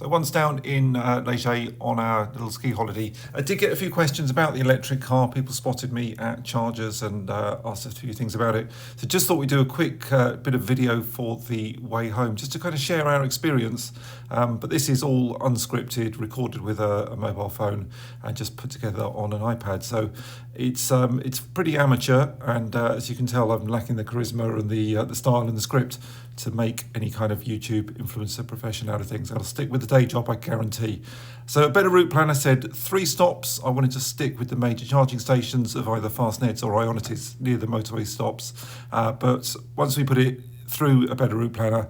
So once down in Les Gets on our little ski holiday, I did get a few questions about the electric car. People spotted me at chargers and asked a few things about it. So just thought we'd do a quick bit of video for the way home, just to kind of share our experience. But this is all unscripted, recorded with a mobile phone and just put together on an iPad. So it's pretty amateur, and as you can tell, I'm lacking the charisma and the style and the script to make any kind of YouTube influencer profession out of things. I'll stick with the day job, I guarantee. So a better route planner said 3 stops. I wanted to stick with the major charging stations of either Fastneds or Ionities near the motorway stops. But once we put it through a better route planner,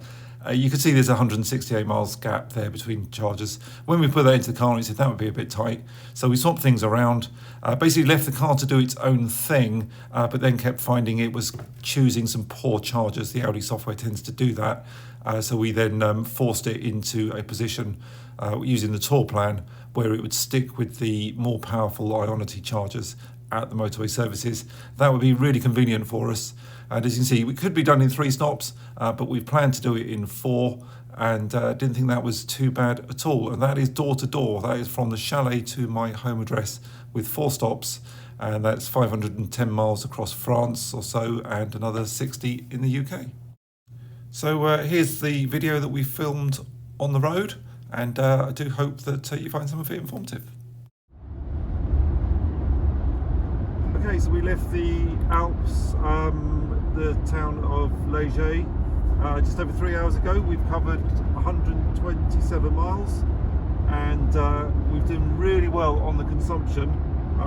you can see there's a 168 miles gap there between chargers. When we put that into the car, we said that would be a bit tight. So we swapped things around, basically left the car to do its own thing, but then kept finding it was choosing some poor chargers. The Audi software tends to do that. So we then forced it into a position using the tour plan where it would stick with the more powerful Ionity chargers at the motorway services. That would be really convenient for us. And as you can see, we could be done in 3 stops, but we planned to do it in 4, and didn't think that was too bad at all. And that is door to door. That is from the chalet to my home address with 4 stops, and that's 510 miles across France or so, and another 60 in the UK. So here's the video that we filmed on the road, and I do hope that you find some of it informative. Okay, so we left the Alps, the town of Les Gets, just over 3 hours ago. We've covered 127 miles, and we've done really well on the consumption.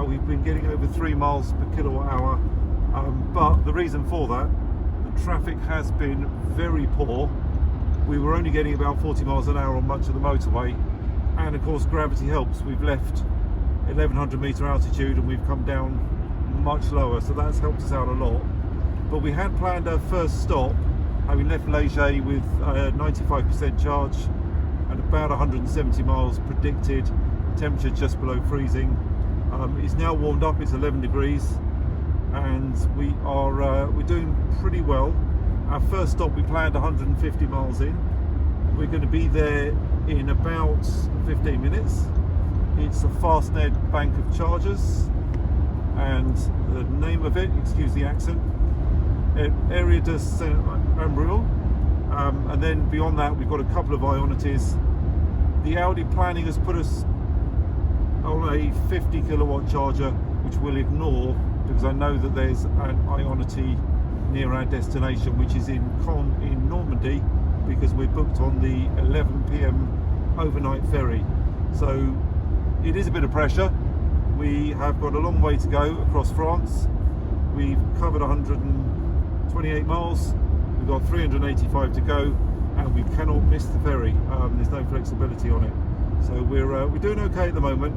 We've been getting over 3 miles per kilowatt hour, but the reason for that, the traffic has been very poor. We were only getting about 40 miles an hour on much of the motorway, and of course gravity helps. We've left 1100 metre altitude and we've come down much lower, so that's helped us out a lot. But we had planned our first stop, having left Les Gets with a 95% charge and about 170 miles predicted, temperature just below freezing. It's now warmed up, it's 11 degrees, and we're doing pretty well. Our first stop we planned 150 miles in. We're going to be there in about 15 minutes. It's a Fastned bank of chargers, and the name of it, excuse the accent, Area de Saint-Ambril, and then beyond that we've got a couple of Ionities. The Audi planning has put us on a 50 kilowatt charger, which we'll ignore because I know that there's an Ionity near our destination, which is in Caen in Normandy, because we're booked on the 11 p.m. overnight ferry. So it is a bit of pressure. We have got a long way to go across France. We've covered 128 miles. We've got 385 to go, and we cannot miss the ferry. There's no flexibility on it. So we're doing okay at the moment,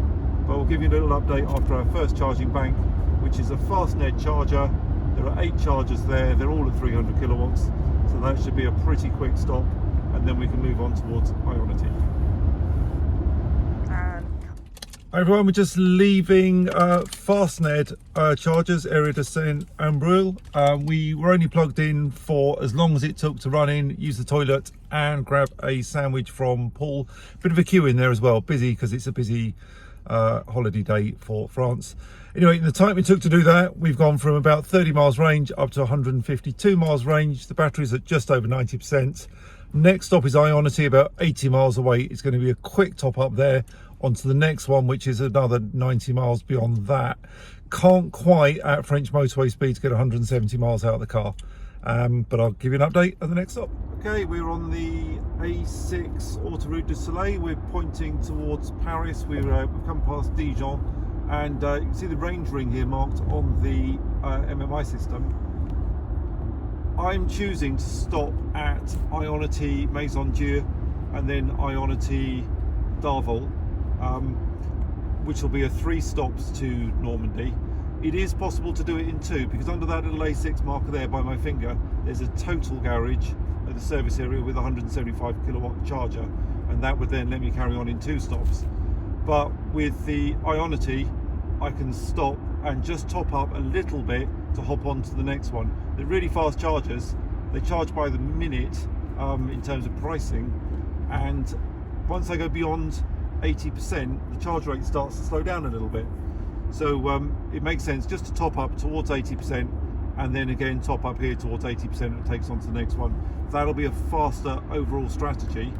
but we'll give you a little update after our first charging bank, which is a Fastned charger. There are 8 chargers there. They're all at 300 kilowatts. So that should be a pretty quick stop, and then we can move on towards Ionity. Hi everyone, we're just leaving Fastned chargers, Area de Saint-Ambril. We were only plugged in for as long as it took to run in, use the toilet and grab a sandwich from Paul. Bit of a queue in there as well, busy because it's a busy holiday day for France. Anyway, in the time it took to do that, we've gone from about 30 miles range up to 152 miles range. The battery's at just over 90%. Next stop is Ionity, about 80 miles away. It's going to be a quick top up there onto the next one, which is another 90 miles beyond that. Can't quite at French motorway speed to get 170 miles out of the car, but I'll give you an update at the next stop. Okay, we're on the A6 Autoroute du Soleil. We're pointing towards Paris. We've come past Dijon, and you can see the range ring here marked on the MMI system. I'm choosing to stop at Ionity Maison Dieu and then Ionity Darvel, which will be a 3 stops to Normandy. It is possible to do it in 2, because under that little A6 marker there by my finger, there's a total garage at the service area with a 175 kilowatt charger, and that would then let me carry on in 2 stops. But with the Ionity, I can stop and just top up a little bit to hop on to the next one. They're really fast chargers. They charge by the minute in terms of pricing, and once I go beyond 80%, the charge rate starts to slow down a little bit. So it makes sense just to top up towards 80% and then again top up here towards 80% and it takes on to the next one. That'll be a faster overall strategy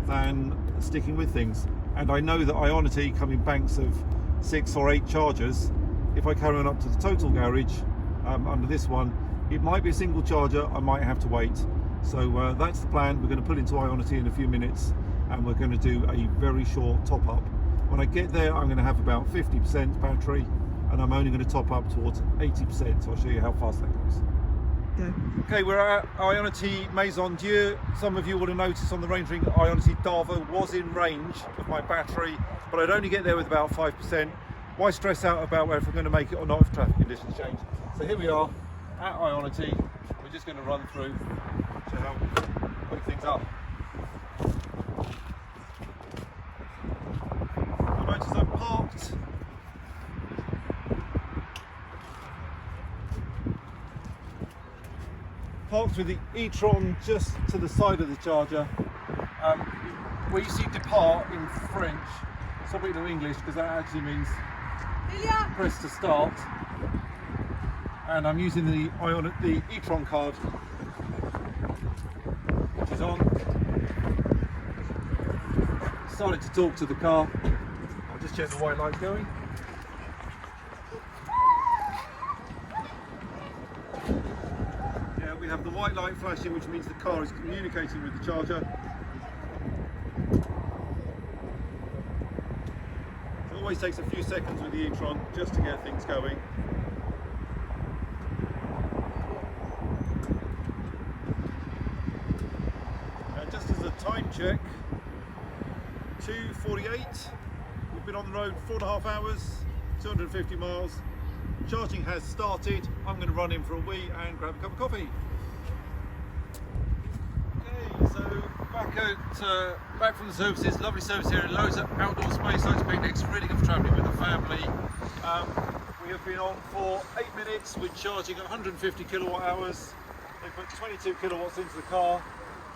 than sticking with things. And I know that Ionity come in banks of 6 or 8 chargers. If I carry on up to the total garage under this one, it might be a single charger, I might have to wait. So that's the plan. We're going to put into Ionity in a few minutes and we're going to do a very short top up. When I get there, I'm going to have about 50% battery and I'm only going to top up towards 80%. So I'll show you how fast that goes. Okay, we're at Ionity Maison Dieu. Some of you would have noticed on the range ring Ionity Darvo was in range of my battery, but I'd only get there with about 5%. Why stress out about whether we're going to make it or not if traffic conditions change? So here we are at Ionity. We're just going to run through to help quick things up. You'll notice I'm parked with the etron just to the side of the charger. Where you see depart in French, swap it to English because that actually means press to start. And I'm using the etron card, which is on. Started to talk to the car. I'll just check the white light going. Yeah, we have the white light flashing, which means the car is communicating with the charger. It always takes a few seconds with the etron just to get things going. Just as a time check, 2:48. We've been on the road 4.5 hours, 250 miles. Charging has started. I'm going to run in for a wee and grab a cup of coffee. Okay, so back from the services. Lovely service here, loads of outdoor space, loads of picnics, really good for travelling with the family. We have been on for 8 minutes. We're charging 150 kilowatt hours. They put 22 kilowatts into the car.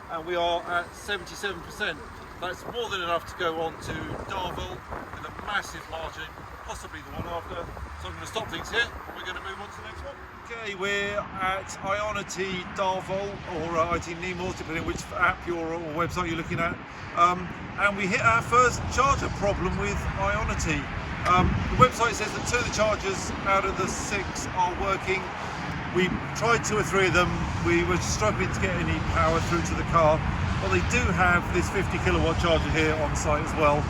And we are at 77%. That's more than enough to go on to Darvel with a massive margin, possibly the one after. So I'm going to stop things here. We're going to move on to the next one. Okay, we're at Ionity Darvel or IT Nemours, depending on which app or website you're looking at. And we hit our first charger problem with Ionity. The website says that 2 of the chargers out of the 6 are working. We tried 2 or 3 of them. We were struggling to get any power through to the car, but they do have this 50 kilowatt charger here on site as well.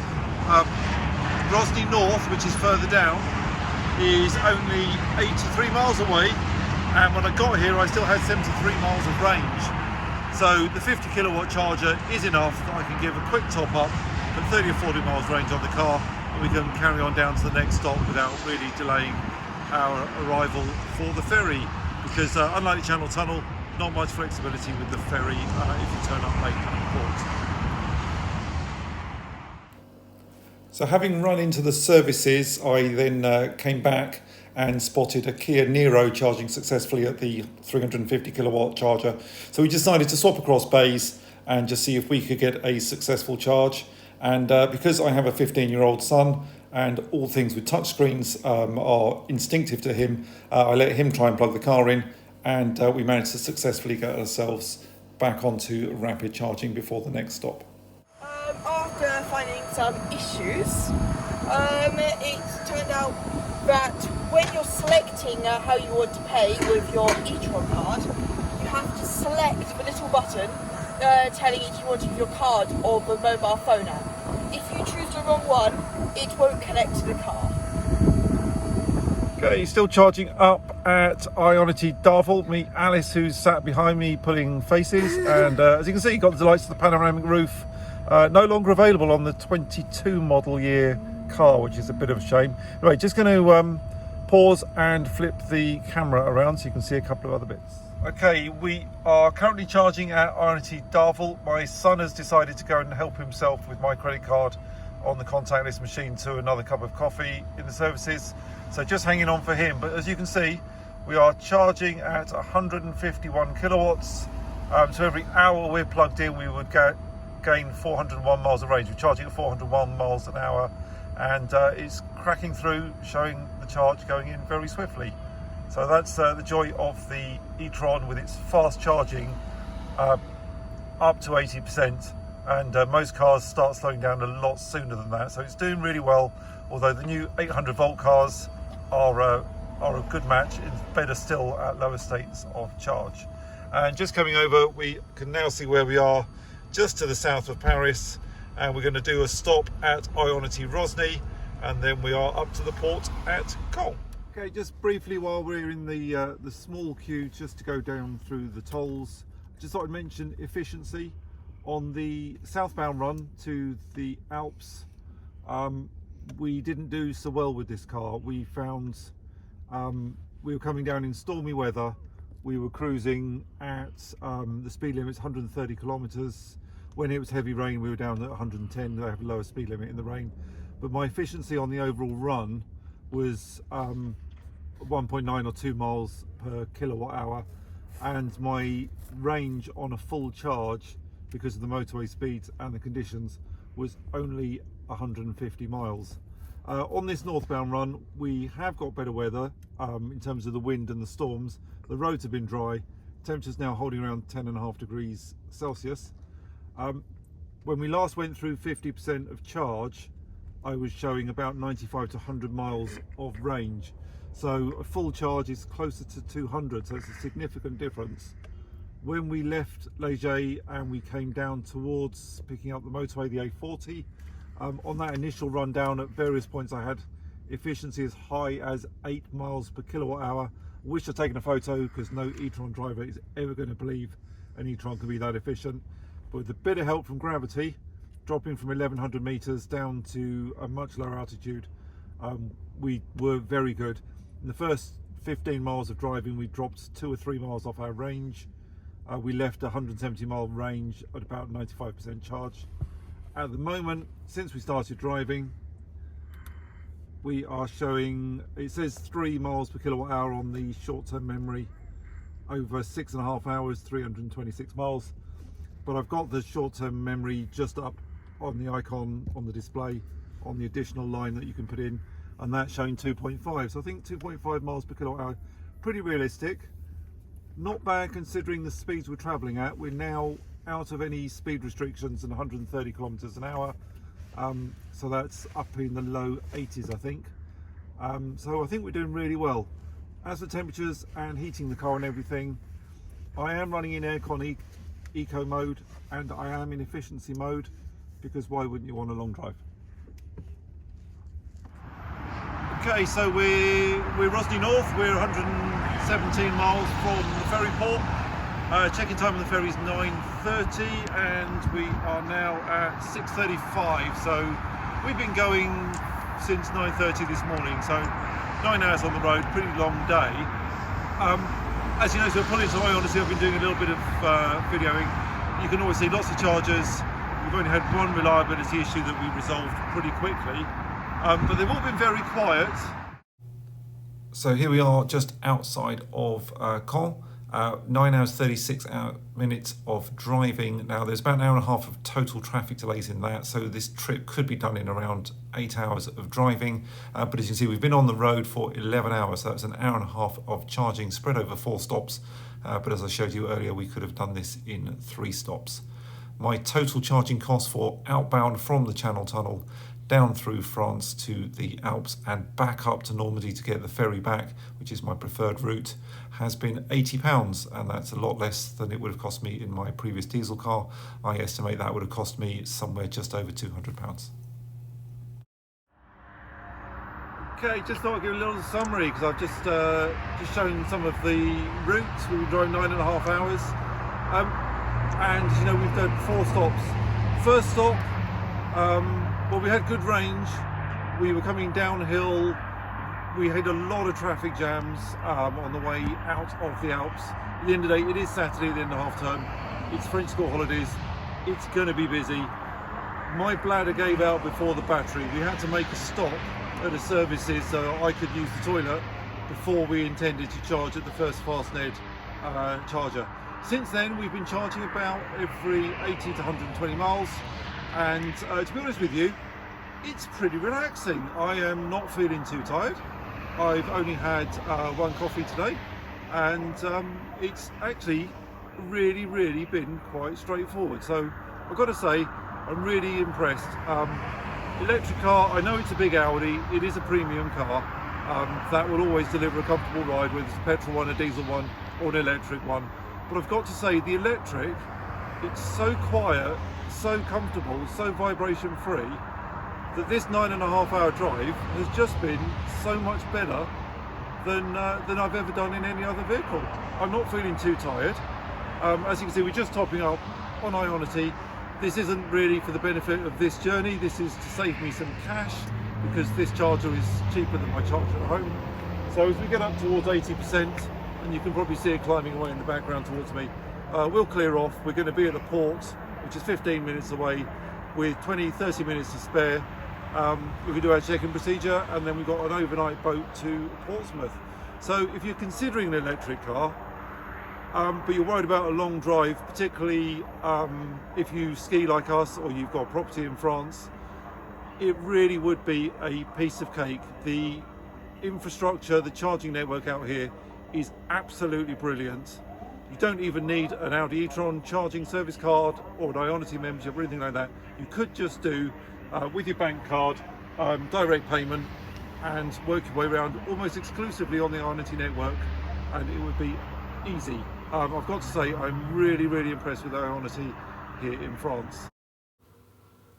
Rosny North, which is further down, is only 83 miles away, and when I got here I still had 73 miles of range. So the 50 kilowatt charger is enough that I can give a quick top up, put 30 or 40 miles range on the car, and we can carry on down to the next stop without really delaying our arrival for the ferry. Because unlike the Channel Tunnel, not much flexibility with the ferry if you turn up late at port. So having run into the services, I then came back and spotted a Kia Niro charging successfully at the 350 kilowatt charger. So we decided to swap across bays and just see if we could get a successful charge. And because I have a 15-year-old son, and all things with touchscreens are instinctive to him, I let him try and plug the car in, and we managed to successfully get ourselves back onto rapid charging before the next stop. After finding some issues, it turned out that when you're selecting how you want to pay with your etron card, you have to select the little button telling it you want to use your card or the mobile phone app. If you choose the wrong one, it won't connect to the car. Okay, still charging up at Ionity Darvel. Meet Alice, who's sat behind me pulling faces, and as you can see, you've got the delights of the panoramic roof. No longer available on the 22 model year car, which is a bit of a shame. Anyway, just going to pause and flip the camera around so you can see a couple of other bits. Okay, we are currently charging at Ionity Darvel. My son has decided to go and help himself with my credit card on the contactless machine to another cup of coffee in the services. So just hanging on for him. But as you can see, we are charging at 151 kilowatts. So every hour we're plugged in, we would get gained 401 miles of range. We're charging at 401 miles an hour, and it's cracking through, showing the charge going in very swiftly. So that's the joy of the e-tron with its fast charging up to 80%, and most cars start slowing down a lot sooner than that. So it's doing really well, although the new 800 volt cars are a good match. It's better still at lower states of charge. And just coming over, we can now see where we are, just to the south of Paris, and we're going to do a stop at Ionity Rosny, and then we are up to the port at Caen. Okay, just briefly while we're in the small queue just to go down through the tolls, just thought I'd mention efficiency. On the southbound run to the Alps, we didn't do so well with this car. We found we were coming down in stormy weather. We were cruising at the speed limit's 130 kilometers. When it was heavy rain, we were down at 110. They have a lower speed limit in the rain. But my efficiency on the overall run was 1.9 or 2 miles per kilowatt hour. And my range on a full charge, because of the motorway speeds and the conditions, was only 150 miles. On this northbound run, we have got better weather in terms of the wind and the storms. The roads have been dry. Temperature's now holding around 10.5 degrees Celsius. When we last went through 50% of charge, I was showing about 95 to 100 miles of range. So a full charge is closer to 200, so it's a significant difference. When we left Les Gets and we came down towards picking up the motorway, the A40, on that initial run down, at various points I had efficiency as high as 8 miles per kilowatt hour. Wish I'd taken a photo, because no e-tron driver is ever going to believe an e-tron can be that efficient. But with a bit of help from gravity, dropping from 1100 meters down to a much lower altitude, we were very good. In the first 15 miles of driving, we dropped 2 or 3 miles off our range. We left a 170 mile range at about 95% charge. At the moment, since we started driving, we are showing, it says 3 miles per kilowatt hour on the short-term memory, over 6.5 hours, 326 miles. But I've got the short-term memory just up on the icon on the display, on the additional line that you can put in, and that's showing 2.5. So I think 2.5 miles per kilowatt hour, pretty realistic. Not bad considering the speeds we're traveling at. We're now out of any speed restrictions and 130 kilometers an hour. So that's up in the low 80s, I think. So I think we're doing really well. As for temperatures and heating the car and everything, I am running in aircon eco mode, and I am in efficiency mode, because why wouldn't you want a long drive? Okay, so we're Rosny North. We're 117 miles from the ferry port. Check-in time on the ferry is 9:30, and we are now at 6:35. So we've been going since 9:30 this morning. So 9 hours on the road, pretty long day. As you know, so we're pulling to Ionity. I've been doing a little bit of videoing. You can always see lots of chargers. We've only had one reliability issue that we resolved pretty quickly, but they've all been very quiet. So here we are just outside of Caen. 9 hours 36 minutes of driving. Now there's about an hour and a half of total traffic delays in that, so this trip could be done in around 8 hours of driving, but as you can see, we've been on the road for 11 hours, so that's an hour and a half of charging spread over 4 stops, but as I showed you earlier, we could have done this in 3 stops. My total charging cost for outbound from the Channel Tunnel down through France to the Alps and back up to Normandy to get the ferry back, which is my preferred route, has been £80, and that's a lot less than it would have cost me in my previous diesel car. I estimate that would have cost me somewhere just over £200. Okay, just thought I'd give a little summary, because I've just shown some of the routes. We were driving 9.5 hours, and you know, we've done 4 stops. First stop, well, we had good range. We were coming downhill. We had a lot of traffic jams on the way out of the Alps. At the end of the day, it is Saturday, the end of half term. It's French school holidays. It's going to be busy. My bladder gave out before the battery. We had to make a stop at a services so I could use the toilet before we intended to charge at the first Fastned charger. Since then, we've been charging about every 80 to 120 miles, and to be honest with you, it's pretty relaxing. I am not feeling too tired. I've only had one coffee today, and it's actually really been quite straightforward. So I've got to say, I'm really impressed. Electric car, I know it's a big Audi, it is a premium car. That will always deliver a comfortable ride, whether it's a petrol one, a diesel one, or an electric one. But I've got to say, the electric, it's so quiet, so comfortable, so vibration free, that this 9.5 hour drive has just been so much better than I've ever done in any other vehicle. I'm not feeling too tired. As you can see, we're just topping up on Ionity. This isn't really for the benefit of this journey. This is to save me some cash, because this charger is cheaper than my charger at home. So as we get up towards 80%, and you can probably see it climbing away in the background towards me, we'll clear off. We're going to be at the port, which is 15 minutes away, with 20-30 minutes to spare. We can do our check-in procedure, and then we've got an overnight boat to Portsmouth. So if you're considering an electric car, but you're worried about a long drive, particularly if you ski like us, or you've got property in France, it really would be a piece of cake. The infrastructure, the charging network out here is absolutely brilliant. You don't even need an Audi e-tron charging service card or an Ionity membership or anything like that. You could just do with your bank card, direct payment, and work your way around almost exclusively on the Ionity network, and it would be easy. I've got to say, I'm really impressed with Ionity here in France.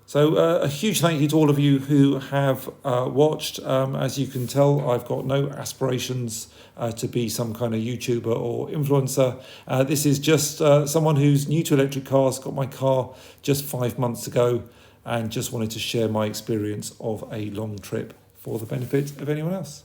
So a huge thank you to all of you who have watched. As you can tell, I've got no aspirations to be some kind of YouTuber or influencer. This is just someone who's new to electric cars, got my car just 5 months ago, and just wanted to share my experience of a long trip for the benefit of anyone else.